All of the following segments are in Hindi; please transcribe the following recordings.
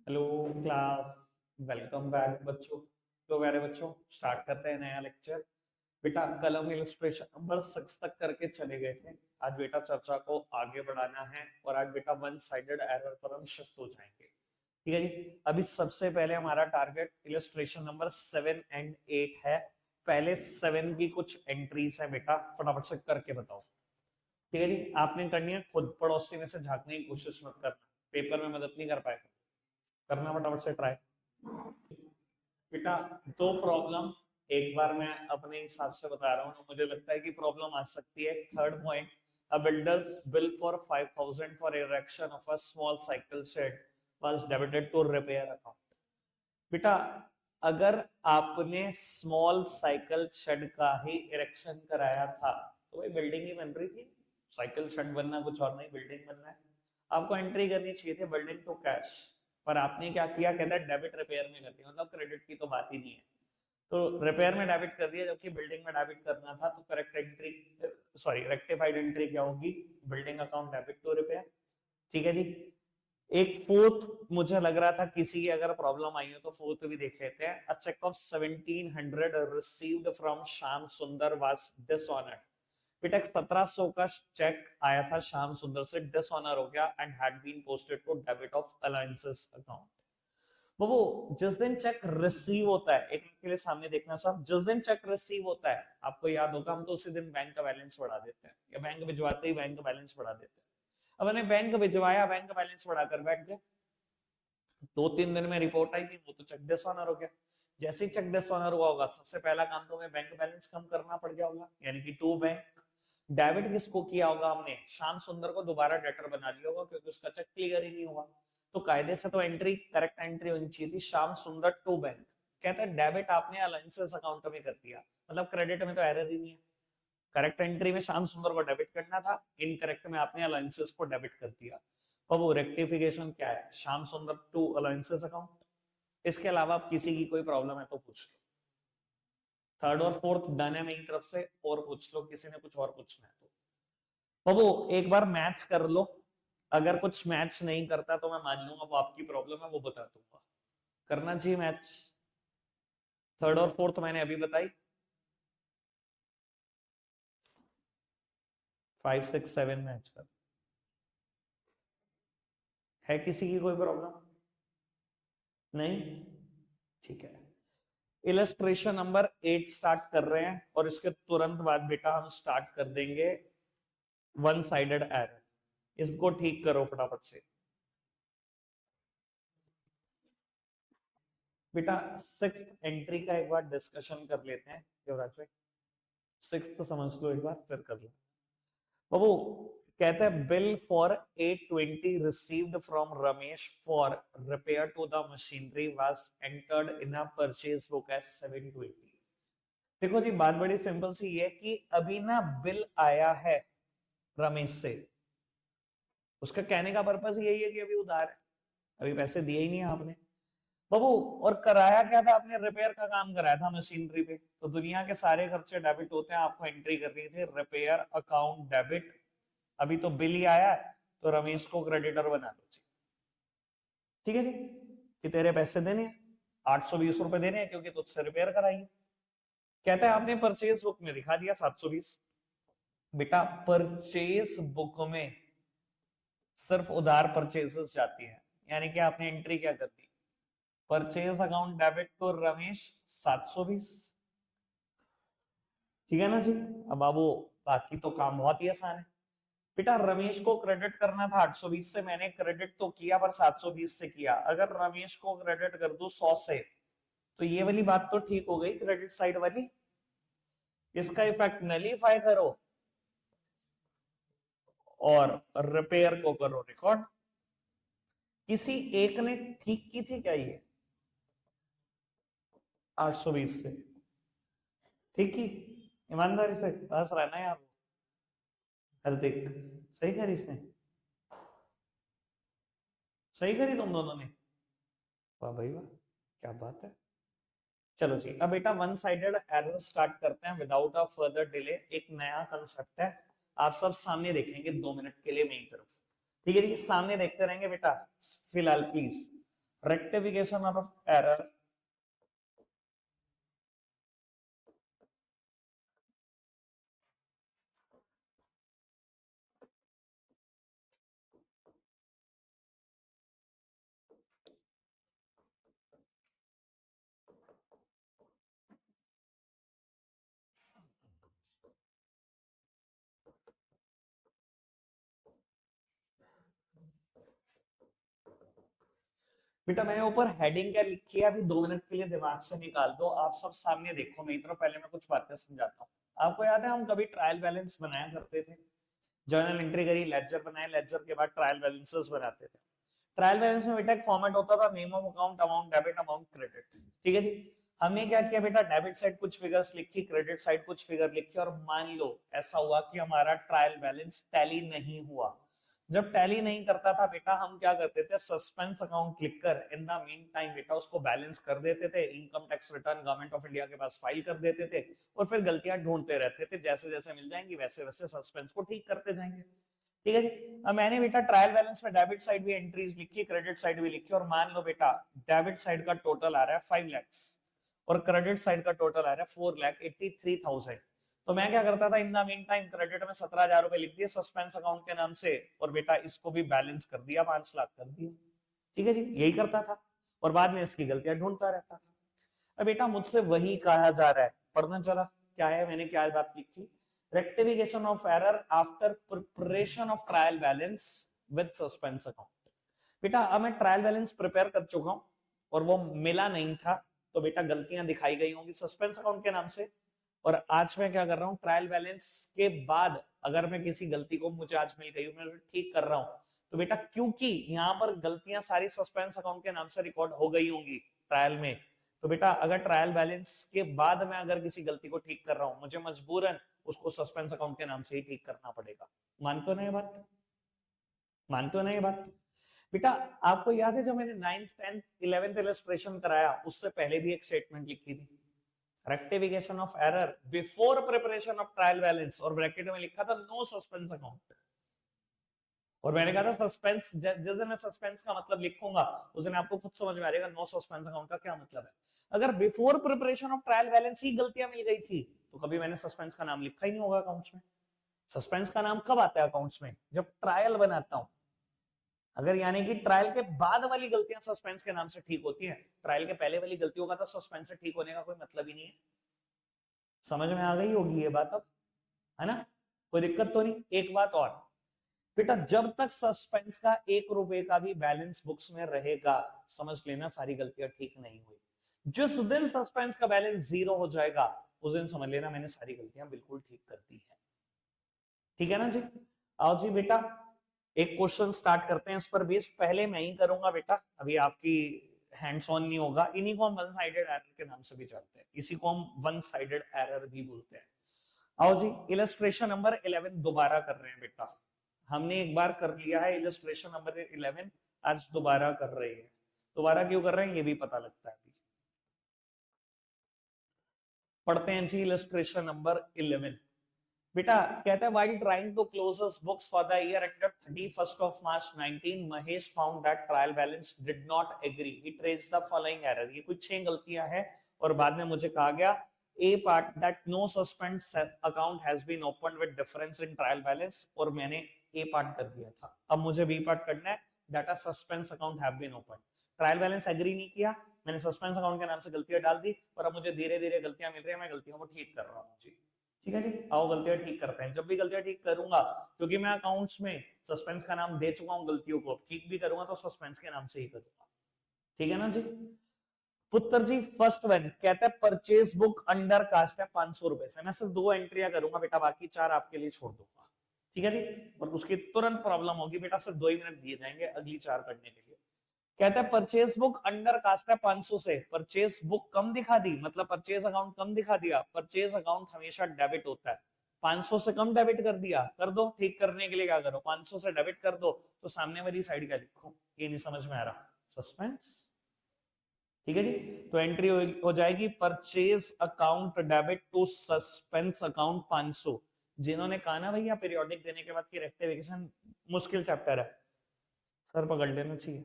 Hello class. वेलकम बैक बच्चों। तो प्यारे बच्चों, स्टार्ट करते हैं नया लेक्चर। बेटा कल हम इलस्ट्रेशन नंबर 6 तक करके चले गए थे। आज बेटा चर्चा को आगे बढ़ाना है और आज बेटा वन साइडेड एरर पर हम शिफ्ट हो जाएंगे। ठीक है जी। अभी सबसे पहले हमारा टारगेट इलस्ट्रेशन नंबर 7 एंड 8 है। पहले 7 की कुछ एंट्रीज है बेटा, फटाफट से करके बताओ। ठीक है जी, आपने करनी है, खुद पड़ोसी में से झांकने की कोशिश मत करना, पेपर में मदद नहीं कर पाएगा। करना फटाफट से ट्राई। बेटा दो प्रॉब्लम एक बार मैं अपने हिसाब से बता रहा हूँ, मुझे लगता है कि प्रॉब्लम आ सकती है। Third point, a builder's bill for 5,000 for erection of a small cycle shed was debited to repair account। बेटा अगर आपने स्मॉल साइकिल शेड का ही इरेक्शन कराया था तो भाई बिल्डिंग ही बन रही थी। साइकिल शेड बनना कुछ और नहीं, बिल्डिंग बनना है। आपको एंट्री करनी चाहिए थी बिल्डिंग टू कैश, पर आपने क्या किया, कहता है डेबिट रिपेयर में कर दिया, मतलब क्रेडिट की तो बात ही नहीं है। तो रिपेयर में डेबिट कर दिया जबकि बिल्डिंग में डेबिट करना था, तो correct entry, sorry rectified entry क्या होगी, building account debit to repair. ठीक है जी। एक फोर्थ, मुझे लग रहा था किसी की अगर प्रॉब्लम आई हो तो फोर्थ भी देख लेते हैं। A cheque of 1700 received from Shyam Sundar was dishonoured. बेटा 1700 का चेक आया था श्याम सुंदर से, डिसऑनर हो गया and had been posted to debit of alliances account. वो जिस दिन चेक रिसीव होता है, एक मिनट के लिए सामने देखना साहब, जिस दिन चेक रिसीव होता है आपको याद होगा, हम तो उसी दिन बैंक का बैलेंस बढ़ा देते हैं, या बैंक भिजवाते ही बैंक का बैलेंस बढ़ा देते हैं। अब मैंने बैंक भिजवाया, बैंक का बैलेंस बढ़ाकर बैठ गया, 2-3 दिन में रिपोर्ट आई थी, वो तो चेक डिसऑनर हो गया। जैसे ही चेक डिसऑनर हुआ होगा, सबसे पहला काम तो हमें बैंक बैलेंस कम करना पड़ गया होगा, यानी कि टू बैंक। डेबिट किसको किया होगा हमने, श्याम सुंदर को दोबारा डेटर बना दिया होगा क्योंकि उसका चेक क्लियर ही नहीं हुआ। तो कायदे से तो एंट्री, करेक्ट एंट्री होनी चाहिए थी श्याम सुंदर टू बैंक। कहता है डेबिट आपने अलायंसेस अकाउंट में कर दिया, मतलब क्रेडिट में तो एरर ही नहीं है। करेक्ट एंट्री में श्याम सुंदर को डेबिट करना था, इनकरेक्ट में आपने अलायंसेस को डेबिट कर दिया। अब वो रेक्टिफिकेशन क्या है, श्याम सुंदर टू अलायंसेस अकाउंट। इसके अलावा आप किसी की कोई प्रॉब्लम है तो पूछ लो। थर्ड और फोर्थ डन है मेरी तरफ से, और पूछ लो किसी ने कुछ और पूछना है तो। वो एक बार मैच कर लो, अगर कुछ मैच नहीं करता तो मैं मान लूंगा वो आपकी प्रॉब्लम है, वो बता दूंगा। करना चाहिए मैच। थर्ड और फोर्थ मैंने अभी बताई, 5, 6, 7 मैच कर। है किसी की कोई प्रॉब्लम? नहीं, ठीक है। इलस्ट्रेशन नंबर 8 स्टार्ट कर रहे हैं और इसके तुरंत बाद बेटा हम स्टार्ट कर देंगे वन साइडेड एरर। इसको ठीक करो फटाफट से। बेटा सिक्स्थ एंट्री का एक बार डिस्कशन कर लेते हैं युवराज भाई। सिक्स्थ तो समझ लो एक बार, फिर कर लो बाबू। कहते हैं bill for 820 received from Ramesh for repair to the machinery was entered in a purchase book as 720। देखो जी, बात बड़ी सिंपल सी है कि अभी ना बिल आया है रमेश से। उसका कहने का पर्पस यही है कि अभी उधार है, अभी पैसे दिए ही नहीं आपने बाबू। और कराया क्या था आपने, रिपेयर का काम कराया था मशीनरी पे, तो दुनिया के सारे खर्चे डेबिट होते हैं, आपको एंट्री करनी थी रिपेयर अकाउंट डेबिट। अभी तो बिल ही आया है, तो रमेश को क्रेडिटर बना दो जी। ठीक है जी, कि तेरे पैसे देने हैं, 820 रुपए देने हैं क्योंकि तुझसे रिपेयर कराई है। कहता है आपने परचेज बुक में दिखा दिया 720। बेटा परचेज बुक में सिर्फ उधार परचेजेस जाती है, यानी कि आपने एंट्री क्या कर दी, purchase account debit to Ramesh 720। ठीक है ना जी। अब बाबू बाकी तो काम बहुत ही आसान है। बेटा रमेश को क्रेडिट करना था 820 से, मैंने क्रेडिट तो किया पर 720 से किया। अगर रमेश को क्रेडिट कर दू 100 से, तो ये वाली बात तो ठीक हो गई क्रेडिट साइड वाली। इसका इफेक्ट नलीफाई करो और रिपेयर को करो रिकॉर्ड। किसी एक ने ठीक की थी क्या ये 820 से? ठीक की, ईमानदारी से बस रहना है आप। हार्दिक, सही करी इसने, सही करी तुम दोनों ने, वाह भाई वाह, क्या बात है। चलो जी, अब बेटा वन साइडेड एरर स्टार्ट करते हैं विदाउट अ फर्दर डिले। एक नया कंसेप्ट है, आप सब सामने देखेंगे 2 मिनट के लिए मेरी तरफ। ठीक है जी, सामने देखते रहेंगे बेटा फिलहाल प्लीज। रेक्टिफिकेशन ऑफ एरर बेटा मैंने ऊपर हेडिंग क्या लिखी है अभी 2 मिनट के लिए दिमाग से निकाल दो, आप सब सामने देखो मेरी तरफ, पहले मैं कुछ बातें समझाता हूँ। आपको याद है हम कभी ट्रायल बैलेंस बनाया करते थे, जर्नल एंट्री करी, लेजर बनाए, लेजर के बाद ट्रायल बैलेंसेस बनाते थे। ट्रायल बैलेंस में बेटा एक फॉर्मेट होता था, name of account, amount debit, amount credit. ठीक है जी। हमने क्या किया बेटा, डेबिट साइड कुछ फिगर्स लिखी, क्रेडिट साइड कुछ फिगर लिखी, और मान लो ऐसा हुआ कि हमारा ट्रायल बैलेंस टैली नहीं हुआ। जब टैली नहीं करता था बेटा, हम क्या करते थे, सस्पेंस अकाउंट लिखकर इन द मीन टाइम बेटा उसको बैलेंस कर देते थे, income tax return government of India के पास फाइल कर देते थे, और फिर गलतियां ढूंढते रहते थे, जैसे जैसे मिल जाएंगी वैसे वैसे सस्पेंस को ठीक करते जाएंगे। ठीक है जी। अब मैंने बेटा ट्रायल बैलेंस में डेबिट साइड भी एंट्रीज लिखी, क्रेडिट साइड भी लिखी, और मान लो बेटा डेबिट साइड का टोटल आ रहा है 5 लाख और क्रेडिट साइड का टोटल आ रहा है 4,83,000। तो मैं क्या करता था, in the mean time credit में 17,000 रुपए लिख दिए सस्पेंस अकाउंट के नाम से, और बेटा इसको भी बैलेंस कर दिया, 5 लाख कर दिया। ठीक है जी, यही करता था, और बाद में इसकी गलतियां ढूंढता रहता था। अब बेटा मुझसे वही कहा जा रहा है, पढ़ना चला क्या है, मैंने क्या बात लिखी, rectification of error after preparation of trial balance with suspense account. बेटा अब मैं ट्रायल बैलेंस प्रिपेयर कर चुका हूं और वो मिला नहीं था, तो बेटा गलतियां दिखाई गई होंगी सस्पेंस अकाउंट के नाम से। और आज मैं क्या कर रहा हूँ, ट्रायल बैलेंस के बाद अगर मैं किसी गलती को मुझे आज मिल गई, मैं ठीक कर रहा हूँ, तो बेटा क्योंकि यहाँ पर गलतियां सारी सस्पेंस अकाउंट के नाम से रिकॉर्ड हो गई होंगी ट्रायल में, तो बेटा अगर ट्रायल बैलेंस के बाद मैं अगर किसी गलती को ठीक कर रहा हूं, मुझे मजबूरन उसको सस्पेंस अकाउंट के नाम से ही ठीक करना पड़ेगा। मानते हो ना ये बात, मानते हो ना ये बात? बेटा आपको याद है जब मैंने 9th 10th 11th इलस्ट्रेशन कराया, उससे पहले भी एक स्टेटमेंट लिखी थी, rectification of error before preparation of trial balance, और ब्रैकेट में लिखा था नो सस्पेंस अकाउंट। और मैंने कहा था सस्पेंस, जिस दिन मैं सस्पेंस का मतलब लिखूंगा उस दिन आपको खुद समझ में आ जाएगा नो सस्पेंस अकाउंट का क्या मतलब है। अगर before preparation of trial balance ही गलतियां मिल गई थी, तो कभी मैंने सस्पेंस का नाम लिखा ही नहीं होगा अकाउंट्स में। सस्पेंस का नाम कब आता है अकाउंट्स में, जब ट्रायल बनाता हूं। अगर यानी कि ट्रायल के बाद वाली गलतियां सस्पेंस के नाम से ठीक होती हैं, ट्रायल के पहले वाली गलतियों का तो सस्पेंस से ठीक होने का कोई मतलब ही नहीं है। समझ में आ गई होगी ये बात अब, है ना? कोई दिक्कत तो नहीं। एक बात और बेटा, जब तक सस्पेंस का 1 रुपए का भी बैलेंस बुक्स में रहेगा, समझ लेना सारी गलतियां ठीक नहीं हुई। जिस दिन सस्पेंस का बैलेंस 0 हो जाएगा, उस दिन समझ लेना मैंने सारी गलतियां बिल्कुल ठीक कर दी है। ठीक है ना जी? आओ जी बेटा, एक क्वेश्चन स्टार्ट करते हैं इस पर बेस, पहले मैं ही करूंगा बेटा, अभी आपकी हैंड्स ऑन नहीं होगा। इन्हीं को हम वन साइडेड एरर के नाम से भी जानते हैं, इसी को हम वन साइडेड एरर भी बोलते हैं। आओ जी, इलस्ट्रेशन नंबर 11 दोबारा कर रहे हैं बेटा। हमने एक बार कर लिया है इलस्ट्रेशन नंबर 11, आज दोबारा कर रहे हैं। दोबारा क्यों कर रहे हैं ये भी पता लगता है अभी। पढ़ते हैं जी इलस्ट्रेशन नंबर 11। बेटा कहता है while trying to close his books for the year ended 31st of March 19, Mahesh found that trial balance did not agree. He traced the following error. ये कुछ 6 गलतियां हैं, और बाद में मुझे कहा गया A part that no suspense account has been opened with difference in trial balance, और मैंने A part कर दिया था। अब मुझे B part करना है, that a suspense account have been opened. Trial balance agree नहीं किया, मैंने सस्पेंस अकाउंट के नाम से गलतियां डाल दी, और अब मुझे धीरे धीरे गलतियां मिल रही है, मैं गलतियों को ठीक कर रहा हूँ जी। ठीक है जी, आओ गलतियां ठीक करते हैं। जब भी गलतियां ठीक करूंगा, क्योंकि मैं अकाउंट्स में सस्पेंस का नाम दे चुका हूं, गलतियों को ठीक भी करूंगा तो सस्पेंस के नाम से ही करूंगा। ठीक है ना जी? पुत्र जी फर्स्ट वन कहता है परचेज बुक अंडर कास्ट है 500 रुपए से। मैं सिर्फ 2 एंट्रियां करूंगा बेटा, बाकी 4 आपके लिए छोड़ दूंगा। ठीक है जी? और उसकी तुरंत प्रॉब्लम होगी बेटा, सिर्फ 2 ही मिनट दिए जाएंगे अगली 4 करने के लिए। कहता है परचेज बुक अंडर कास्ट है 500 से, परचेज बुक कम दिखा दी, मतलब परचेज अकाउंट कम दिखा दिया। परचेज अकाउंट हमेशा डेबिट होता है, 500 से कम डेबिट कर दिया, कर दो। ठीक करने के लिए क्या करो, 500 से डेबिट कर दो, तो सामने वाली साइड क्या लिखो, ये नहीं समझ में आ रहा, सस्पेंस। ठीक है जी, तो एंट्री हो जाएगी purchase account debit to suspense account 500। जिन्होंने कहा ना भैया पीरियोडिक देने के बाद की रेक्टिफिकेशन मुश्किल चैप्टर है, सर पकड़ लेना चाहिए,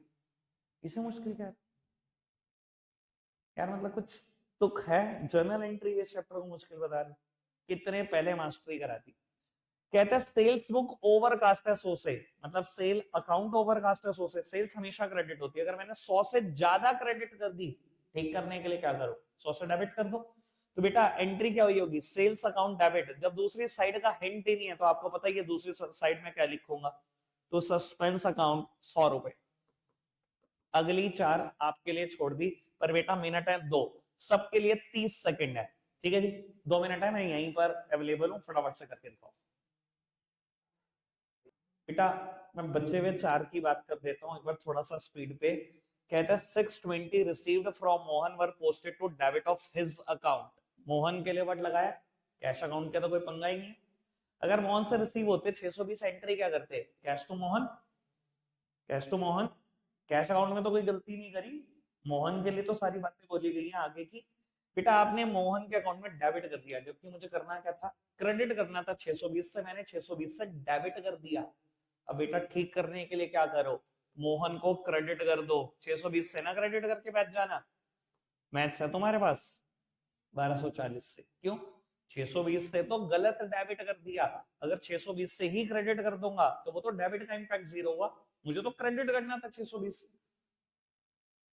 इसे मुश्किल क्या है? यार मतलब कुछ तुक है, जर्नल एंट्री के चैप्टर को मुश्किल बता रहे, कितने पहले मास्टरी करा दी। कहते हैं सेल्स बुक ओवरकास्ट है 100 से, मतलब सेल अकाउंट ओवरकास्ट है 100 से, सेल्स हमेशा क्रेडिट होती है। अगर मैंने 100 से ज्यादा क्रेडिट कर दी, ठीक करने के लिए क्या करो, 100 से डेबिट कर दो। तो बेटा एंट्री क्या हुई होगी, सेल्स अकाउंट डेबिट। जब दूसरी साइड का हिंट ही नहीं है तो आपको पता ही है दूसरी साइड में क्या लिखूंगा, तो सस्पेंस अकाउंट 100 रुपए। अगली 4 आपके लिए छोड़ दी, पर बेटा मिनट है 2, सबके लिए 30 सेकंड है। ठीक है जी, 2 मिनट है, मैं यहीं पर अवेलेबल हूं, फटाफट से करके दिखाओ। बेटा मैं बचे हुए 4 की बात कर देता हूं एक बार थोड़ा सा स्पीड पे। कहता है 620 received from Mohan were posted to debit of his account. Mohan के लिए वर्ड लगाया, कैश अकाउंट के तो कोई पंगा ही नहीं है। अगर मोहन से रिसीव होते 620 एंट्री क्या करते, cash to Mohan, cash to Mohan. Cash account में तो कोई गलती नहीं करी, मोहन के लिए तो सारी बातें बोली गई हैं आगे की। बेटा आपने मोहन के अकाउंट में डेबिट कर दिया, जबकि मुझे करना क्या था, क्रेडिट करना था 620 से, मैंने 620 से डेबिट कर दिया। अब बेटा ठीक करने के लिए क्या करो, मोहन को क्रेडिट कर दो, 620 से ना क्रेडिट करके बैठ जाना। मैथ्स है तुम्हारे पास, 1240 से क्यों, 620 से तो गलत डेबिट कर दिया। अगर 620 से ही क्रेडिट कर दूंगा तो वो तो डेबिट का इंपैक्ट 0 हुआ, मुझे तो क्रेडिट करना था 620 से,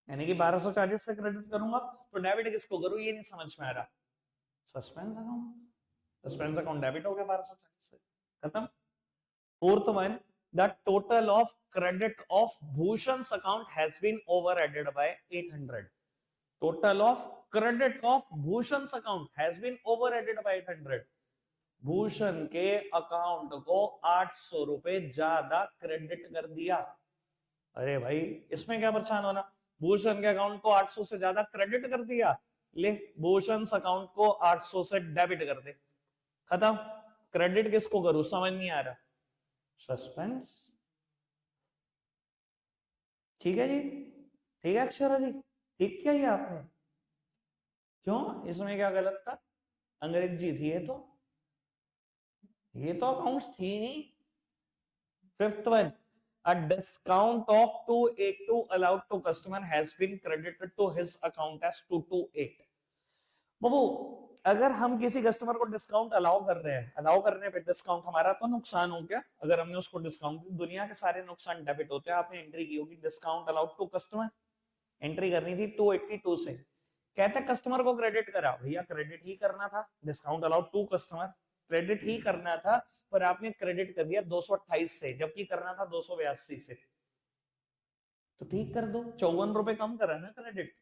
यानी कि 1240 से क्रेडिट करूंगा तो डेबिट किसको करूं, ये नहीं समझ में आ रहा। Suspense account, suspense account debit हो गया 1240 से, खत्म। Fourth one, the total of credit of Bhushan's account has been over added by 800. Total of credit of Bhushan's account has been over added by 800. Bhushan के अकाउंट को 800 रुपए ज्यादा क्रेडिट कर दिया। अरे भाई इसमें क्या परेशान होना, भूषण के अकाउंट को 800 से ज्यादा क्रेडिट कर दिया, ले भूषण अकाउंट को 800 से डेबिट कर दे, खत्म। क्रेडिट किसको करूं समझ नहीं आ रहा, सस्पेंस। ठीक है जी, ठीक है अक्षरा जी, ठीक किया ये आपने, क्यों इसमें क्या गलत था, अंग्रेजी थी ये तो अकाउंट्स थी नहीं। Fifth one, a discount of 282 allowed to customer has been credited to his account as 228। बाबू अगर हम किसी कस्टमर को डिस्काउंट अलाउ कर रहे हैं, अलाउ करने पे डिस्काउंट हमारा तो नुकसान हो गया, अगर हमने उसको डिस्काउंट, दुनिया के सारे नुकसान डेबिट होते हैं। आपने एंट्री की होगी discount allowed to customer, entry करनी थी 282 से, कहते हैं कस्टमर को क्रेडिट करा, भैया क्रेडिट ही करना था, discount allowed to customer, credit ही करना था, पर आपने क्रेडिट कर दिया 228 से, जबकि करना था 282 से। तो ठीक कर दो, 54 रुपए कम करा ना क्रेडिट,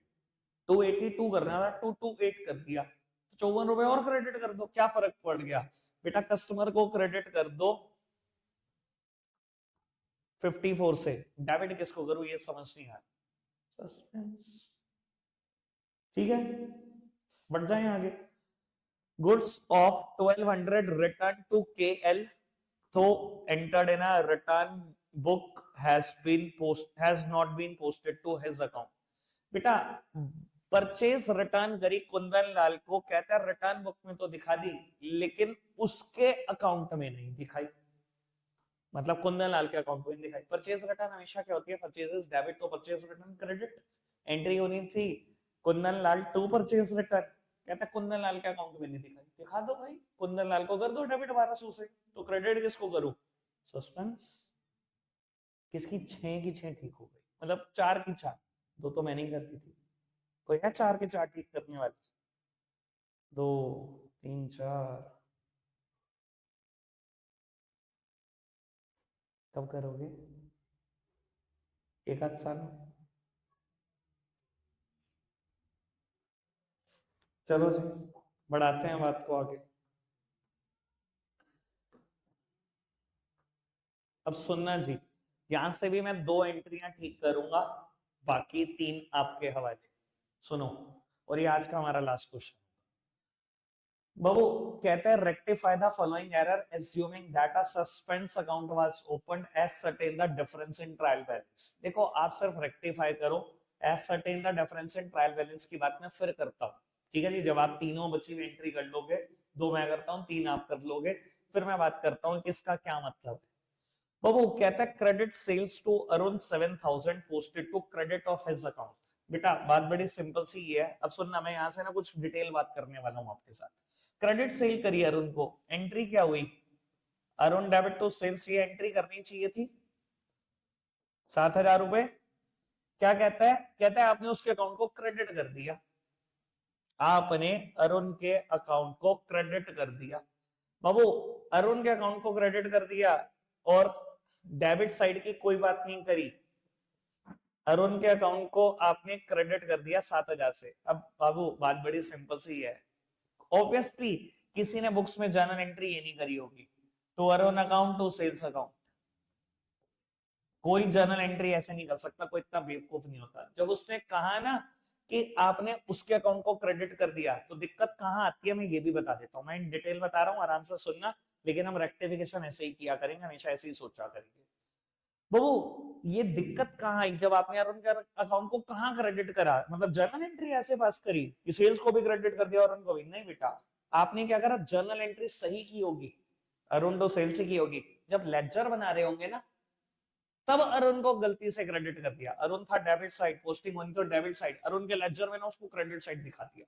282 करना था 228 कर दिया, तो 54 रुपए और क्रेडिट कर दो, क्या फर्क पड़ गया। बेटा कस्टमर को क्रेडिट कर दो 54 से, डेबिट किसको करूं ये समझ नहीं आ रहा, सस्पेंस। ठीक है, बढ़ जाए आगे। Goods of 1200 return to KL, तो entered in a return book has not been posted to his account। बेटा परचेज रिटर्न करी कुंदन लाल को, कहता है रिटर्न बुक में तो दिखा दी लेकिन उसके अकाउंट में नहीं दिखाई, मतलब कुंदन लाल के अकाउंट में नहीं दिखाई। परचेज रिटर्न हमेशा क्या होती है, परचेजेस डेबिट तो परचेज रिटर्न क्रेडिट, एंट्री होनी थी Kundan Lal to purchase return, कहता है कुंदन लाल के अकाउंट में नहीं दिखाई, दिखा दो भाई, कुंदन लाल को कर दो डेबिट 1200 से, तो क्रेडिट किसको करूं, सस्पेंस। किसकी 6 की 6 ठीक हो गई, मतलब 4 की 4, 2 तो मैंने ही कर दी थी, कोई है 4 के 4 ठीक करने वाले, 2 3 4, कब करोगे, एक आध साल में। चलो जी बढ़ाते हैं बात को आगे। अब सुनना जी, यहां से भी मैं 2 एंट्रियां ठीक करूंगा, बाकी 3 आपके हवाले, सुनो। और ये आज का हमारा लास्ट क्वेश्चन। बाबू कहते हैं rectify the following error assuming that a suspense account was opened ascertain the difference in trial balance. देखो आप सिर्फ रेक्टिफाई करो, ascertain the difference in trial balance की बात मैं फिर करता हूं। ठीक है जी, जब आप तीनों बची हुई एंट्री कर लोगे, 2 मैं करता हूं 3 आप कर लोगे, फिर मैं बात करता हूं कि इसका क्या मतलब है। बाबू कहता है credit sales to Arun 7000 posted to credit of his account. बेटा बात बड़ी सिंपल सी है, अब सुनना, मैं यहाँ से ना कुछ डिटेल बात करने वाला हूँ आपके साथ। क्रेडिट सेल करी अरुण को, एंट्री क्या हुई, अरुण डेबिट टू सेल्स, ये एंट्री करनी चाहिए थी 7,000 रुपए। क्या कहता है, कहता है आपने उसके अकाउंट को क्रेडिट कर दिया, आपने अरुण के अकाउंट को क्रेडिट कर दिया। बाबू अरुण के अकाउंट को क्रेडिट कर दिया और डेबिट साइड की कोई बात नहीं करी, अरुण के अकाउंट को आपने क्रेडिट कर दिया 7,000 से। अब बाबू बात बड़ी सिंपल सी है, ऑब्वियसली किसी ने बुक्स में जर्नल एंट्री ये नहीं करी होगी, तो Arun account to sales account, कोई जर्नल एंट्री ऐसे नहीं कर सकता, कोई इतना बेवकूफ नहीं होता। जब उसने कहा ना कि आपने उसके अकाउंट को क्रेडिट कर दिया, तो दिक्कत कहां आती है मैं ये भी बता देता हूं, मैं इन डिटेल बता रहा हूं, आराम से सुनना, लेकिन हम रेक्टिफिकेशन ऐसे ही किया करेंगे, हमेशा ऐसे ही सोचा करेंगे। बाबू ये दिक्कत कहां आई, जब आपने अरुण के अकाउंट को कहां क्रेडिट करा, मतलब जर्नल एंट्री ऐसे पास करी कि सेल्स को भी क्रेडिट कर दिया अरुण को भी नहीं, बेटा आपने क्या करा, जर्नल एंट्री सही की होगी, अरुण तो सेल्स ही की होगी, जब लेजर बना रहे होंगे ना तब अरुण को गलती से क्रेडिट कर दिया, अरुण था डेबिट साइड, पोस्टिंग होनी तो डेबिट साइड, अरुण के लेजर में ना उसको क्रेडिट साइड दिखा दिया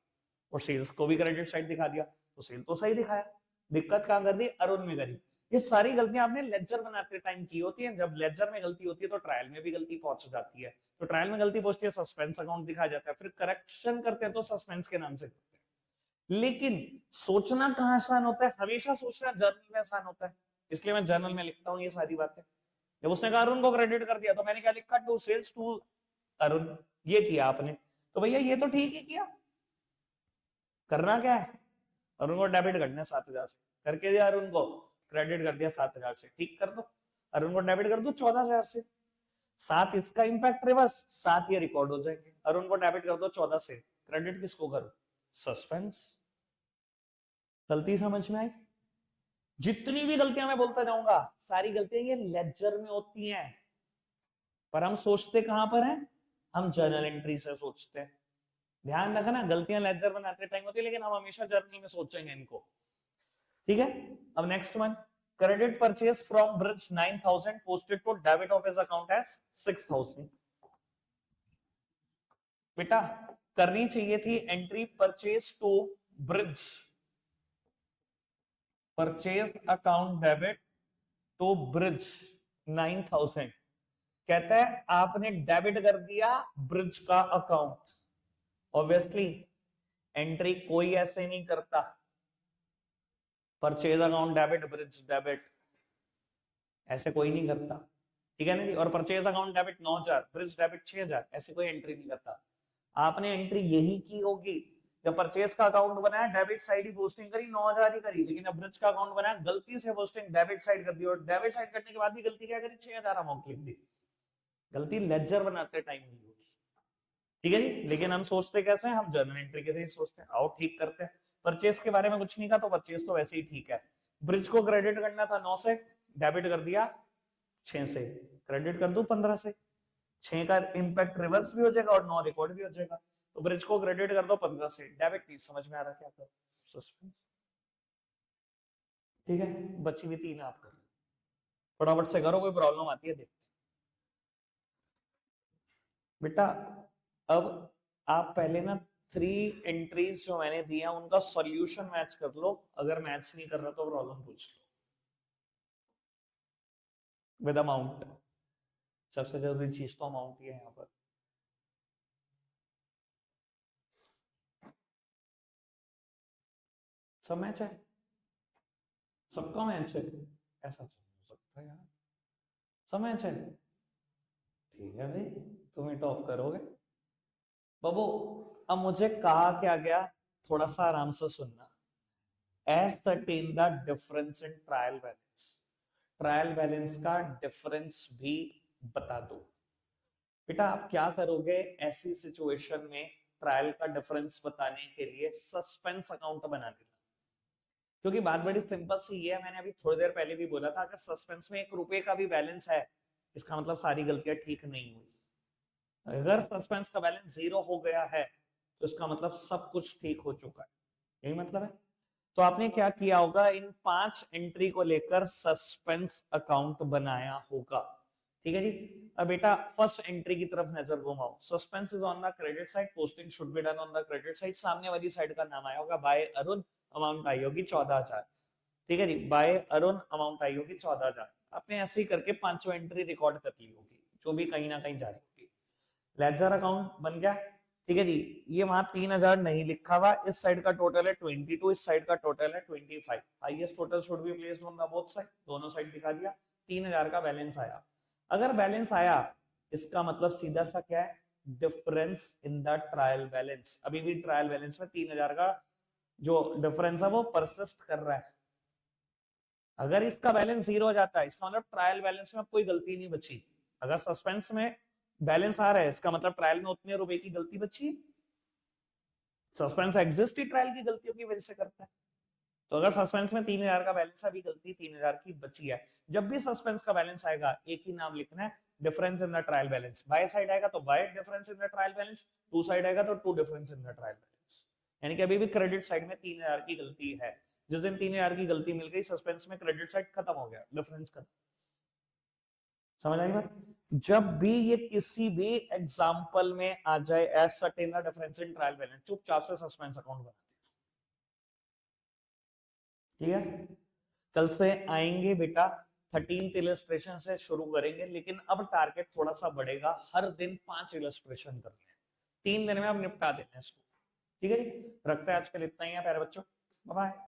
और सेल्स को भी क्रेडिट साइड दिखा दिया, तो सेल तो सही दिखाया, दिक्कत कहां कर दी, अरुण में करी। ये सारी गलतियां आपने लेजर बनाते टाइम की होती है, जब लेजर में गलती होती है तो ट्रायल में भी गलती पहुंच जाती है, तो ट्रायल में गलती पहुंचती है, सस्पेंस अकाउंट दिखाया जाता है, फिर करेक्शन करते हैं तो सस्पेंस के नाम से करते हैं। लेकिन सोचना कहां आसान होता है, हमेशा सोचना जर्नल में आसान होता है, इसलिए मैं जर्नल में लिखता हूं ये सारी बातें। जब उसने कहा अरुण को क्रेडिट कर दिया तो मैंने क्या लिखा, टू सेल्स टू अरुण, ये किया आपने, तो भैया ये तो ठीक ही किया, करना क्या है, अरुण को डेबिट करना है 7,000 से, करके दिया, अरुण को क्रेडिट कर दिया 7,000 से, ठीक कर दो, अरुण को डेबिट कर दो 14,000 से, 7 इसका इंपैक्ट रिवर्स, 7 ये रिकॉर्ड हो जाएंगे, अरुण को डेबिट कर दो 14 से, क्रेडिट किसको करो, सस्पेंस। गलती समझ में आई, जितनी भी गलतियां मैं बोलता जाऊंगा सारी गलतियां ये लेजर में होती हैं, पर हम सोचते कहां पर हैं, हम जर्नल एंट्री से सोचते हैं। ध्यान रखना गलतियां लेजर बनाते टाइम होती है, लेकिन हम हमेशा जर्नल में सोचेंगे इनको, ठीक है। अब next one, credit purchase from Brij 9,000 posted to debit of his account as 6,000। बेटा करनी चाहिए थी entry purchase to Brij, purchase account debit to Brij 9,000, कहता है आपने डेबिट कर दिया ब्रिज का अकाउंट, ऑब्वियसली एंट्री कोई ऐसे नहीं करता, purchase account debit bridge debit ऐसे कोई नहीं करता, ठीक है ना जी। और purchase account debit 9,000 bridge debit 6,000, ऐसे कोई एंट्री नहीं करता। आपने एंट्री यही की होगी, जब परचेज का अकाउंट बनाया डेबिट साइड ही पोस्टिंग करी 9,000 ही करी, लेकिन अब ब्रिज का अकाउंट बनाया गलती से पोस्टिंग डेबिट साइड कर दी, और डेबिट साइड करने के बाद भी गलती क्या करी, 6,000 अमाउंट लिख दी, गलती लेजर बनाते टाइम हुई होगी, ठीक है जी। लेकिन हम सोचते कैसे हैं, हम जर्नल एंट्री के लिए सोचते हैं, आओ ठीक करते हैं। परचेज के बारे में कुछ नहीं कहा तो परचेज तो वैसे ही ठीक है, ब्रिज को क्रेडिट करना था 9 से, डेबिट कर दिया 6 से, क्रेडिट कर दो 15 से, 6 का इंपैक्ट रिवर्स भी हो जाएगा और 9 रिकॉर्ड भी हो जाएगा, तो ब्रिज को क्रेडिट कर दो 15 से, डेबिट नहीं समझ में आ रहा क्या कर, सस्पेंस, ठीक है। बची हुई 3 आप कर फटाफट से करो, कोई प्रॉब्लम आती है देखते बेटा। अब आप पहले ना 3 एंट्रीज जो मैंने दिया उनका सॉल्यूशन मैच कर लो, अगर मैच नहीं कर रहा तो प्रॉब्लम पूछ लो विद अमाउंट, सबसे जरूरी चीज तो अमाउंट ही है यहाँ पर। सब मैच है, सबका मैच है, ऐसा हो सकता है यार, सब मैच है, ठीक है भाई तुम ही टॉप करोगे बाबू। अब मुझे कहा क्या गया, थोड़ा सा आराम से सुनना, ascertain the difference in trial balance, trial balance का डिफरेंस भी बता दो। बेटा आप क्या करोगे ऐसी सिचुएशन में, ट्रायल का डिफरेंस बताने के लिए सस्पेंस अकाउंट बना देना, क्योंकि बात बड़ी सिंपल सी है, मैंने अभी थोड़ी देर पहले भी बोला था, अगर सस्पेंस में 1 रुपए का भी बैलेंस है इसका मतलब सारी गलतियां ठीक नहीं हुई, अगर सस्पेंस का बैलेंस 0 हो गया है तो इसका मतलब सब कुछ ठीक हो चुका है, यही मतलब है। तो आपने क्या किया होगा, इन 5 एंट्री को लेकर सस्पेंस अकाउंट बनाया होगा, ठीक है जी। अब बेटा फर्स्ट एंट्री की तरफ नजर घुमाओ। Suspense is on the credit side, posting should be done on the credit side. सामने वाली साइड का नाम आया होगा बाय अरुण, अमाउंट आई होगी 14,000। ठीक है जी, बाय अरुण अमाउंट आई होगी 14,000। आपने ऐसे ही करके पांचों एंट्री रिकॉर्ड कर ली होगी जो भी कहीं ना कहीं जा रही होगी। लेजर अकाउंट बन गया। ठीक है जी, ये वहां 3,000 नहीं लिखा हुआ, इस साइड का टोटल है 22, इस साइड का टोटल है 25। Highest total should be placed on the both side, दोनों साइड दिखा दिया। 3,000 का बैलेंस आया। अगर बैलेंस आया इसका मतलब सीधा सा क्या है, difference in the trial balance. अभी भी ट्रायल बैलेंस में 3,000 का जो डिफरेंस है वो परसिस्ट कर रहा है। अगर इसका बैलेंस जीरो हो जाता है इसका मतलब ट्रायल बैलेंस में अब कोई गलती नहीं बची। अगर सस्पेंस में बैलेंस आ रहा है इसका मतलब ट्रायल में उतने रुपए की गलती बची। सस्पेंस एग्जिस्ट ही ट्रायल की गलतियों की वजह से करता है। तो अगर सस्पेंस में 3,000 का बैलेंस है, अभी गलती 3,000 की बची है। जब भी सस्पेंस का बैलेंस आएगा एक ही नाम लिखना है, difference in the trial balance. By side आएगा तो by difference in the trial balance, to side आएगा तो to difference in the trial balance. यानी कि अभी भी क्रेडिट साइड में 3,000 की गलती है। जिस दिन 3,000 की गलती मिल गई सस्पेंस में क्रेडिट साइड खत्म हो गया, डिफरेंस खत्म। समझ आई बात? जब भी ये किसी भी एग्जांपल में आ जाए ascertain the difference in trial balance, चुपचाप से सस्पेंस अकाउंट बना देना। ठीक है, कल से आएंगे बेटा 13th इलस्ट्रेशन से शुरू करेंगे, लेकिन अब टारगेट थोड़ा सा बढ़ेगा, हर दिन 5 इलस्ट्रेशन करने हैं। 3 दिन में अब निपटा देना है इसको। ठीक है जी, रखते हैं आज के लिए इतना ही है प्यारे बच्चों, बाय बाय।